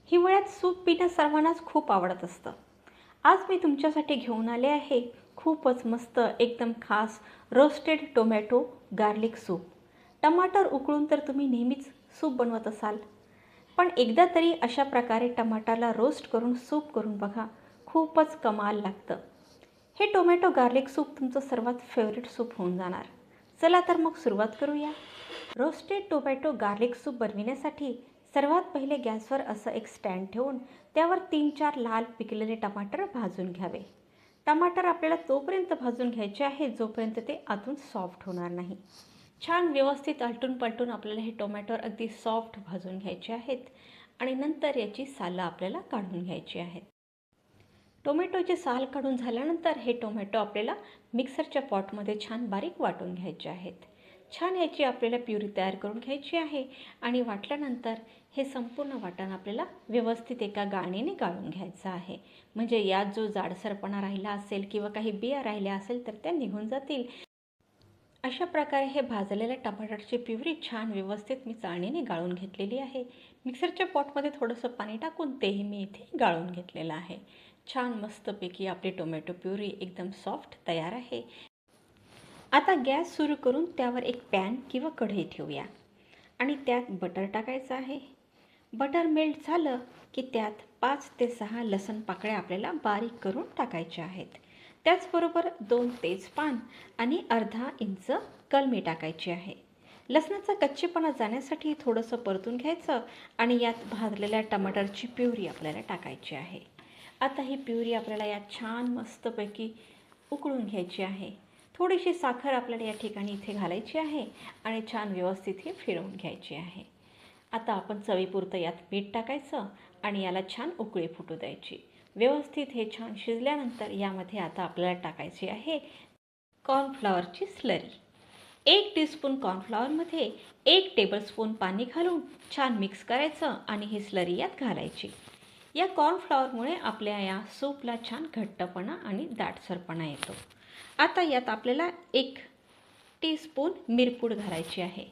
हिवाळ्यात सूप पिणं सर्वांनाच खूप आवडत असतं. आज मी तुमच्यासाठी घेऊन आले आहे खूपच मस्त एकदम खास रोस्टेड टोमॅटो गार्लिक सूप. टमाटर उकळून तर तुम्ही नेहमीच सूप बनवत असाल, पण एकदा तरी अशा प्रकारे टमाटाला रोस्ट करून सूप करून बघा, खूपच कमाल लागतं. हे टोमॅटो गार्लिक सूप तुमचं सर्वात फेवरेट सूप होऊन जाणार. चला तर मग सुरुवात करूया. रोस्टेड टोमॅटो गार्लिक सूप बनविण्यासाठी सर्वात पहिले गॅसवर असं एक स्टँड ठेवून त्यावर 3-4 लाल पिकलेले टमाटर भाजून घ्यावे. टमाटर आपल्याला तोपर्यंत भाजून घ्यायचे आहे जोपर्यंत ते आतून सॉफ्ट होणार नाही. छान व्यवस्थित आलटून पलटून आपल्याला हे टोमॅटो अगदी सॉफ्ट भाजून घ्यायचे आहेत आणि नंतर याची सालं आपल्याला काढून घ्यायची आहेत. टोमॅटोचे साल काढून झाल्यानंतर हे टोमॅटो आपल्याला मिक्सरच्या पॉटमध्ये छान बारीक वाटून घ्यायचे आहेत. छान याची आपल्याला प्युरी तयार करून घ्यायची आहे आणि वाटल्यानंतर हे संपूर्ण वाटण आपल्याला व्यवस्थित एका गाळणीने गाळून घ्यायचं आहे. म्हणजे यात जो जाडसरपणा राहिला असेल किंवा काही बिया राहिल्या असेल तर त्या निघून जातील. अशा प्रकारे हे भाजलेल्या टमाटरची प्युरी छान व्यवस्थित मी चाळणीने गाळून घेतलेली आहे. मिक्सरच्या पॉटमध्ये थोडंसं पाणी टाकून तेही मी इथे गाळून घेतलेलं आहे. छान मस्तपैकी आपली टोमॅटो प्युरी एकदम सॉफ्ट तयार आहे. आता गॅस सुरू करून त्यावर एक पॅन किंवा कढई ठेवूया आणि त्यात बटर टाकायचं आहे. बटर मेल्ट झालं की त्यात 5 ते 6 लसूण पाकळ्या आपल्याला बारीक करून टाकायच्या आहेत. त्याचबरोबर 2 तेजपान आणि अर्धा इंच कलमी टाकायची आहे. लसणाचा कच्चेपणा जाण्यासाठी थोडंसं परतून घ्यायचं आणि यात भाजलेल्या टमाटरची प्युरी आपल्याला टाकायची आहे. आता ही प्युरी आपल्याला यात छान मस्तपैकी उकळून घ्यायची आहे. थोडीशी साखर आपल्याला या ठिकाणी इथे घालायची आहे आणि छान व्यवस्थित ही फिरवून घ्यायची आहे. आता आपण चवीपुरतं यात मीठ टाकायचं आणि याला छान उकळी फुटू द्यायची. व्यवस्थित हे छान शिजल्यानंतर यामध्ये आता आपल्याला टाकायची आहे कॉर्नफ्लॉवरची स्लरी. 1 टीस्पून कॉर्नफ्लॉवरमध्ये 1 टेबलस्पून पाणी घालून छान मिक्स करायचं आणि ही स्लरी यात घालायची. या कॉर्नफ्लॉवरमुळे आपल्या या सूपला छान घट्टपणा आणि दाटसरपणा येतो. आता यात आपल्याला 1 टीस्पून मिरपूड घालायची आहे.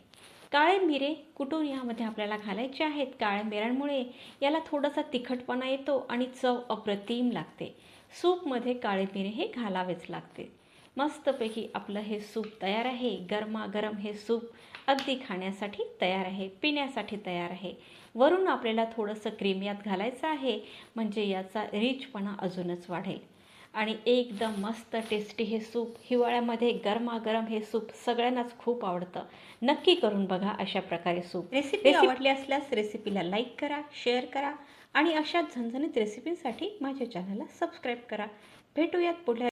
काळे मिरे कुटून यामध्ये आपल्याला घालायचे आहेत. काळ्या मिऱ्यांमुळे याला थोडासा तिखटपणा येतो आणि चव अप्रतिम लागते. सूपमध्ये काळे मिरे हे घालावेच लागते. मस्तपैकी आपलं हे सूप तयार आहे. गरमागरम हे सूप अगदी खाण्यासाठी तयार आहे, पिण्यासाठी तयार आहे. वरून आपल्याला थोडंसं क्रीम यात घालायचं आहे म्हणजे याचा रिचपणा अजूनच वाढेल आणि एकदम मस्त टेस्टी हे सूप. हिवाळ्यामध्ये गरमागरम हे सूप सगळ्यांनाच खूप आवडतं. नक्की करून बघा अशा प्रकारे सूप. रेसिपी आवडली असल्यास रेसिपीला लाईक करा, शेअर करा आणि अशा झणझणीत रेसिपींसाठी माझ्या चॅनलला सबस्क्राईब करा. भेटूयात पुढल्या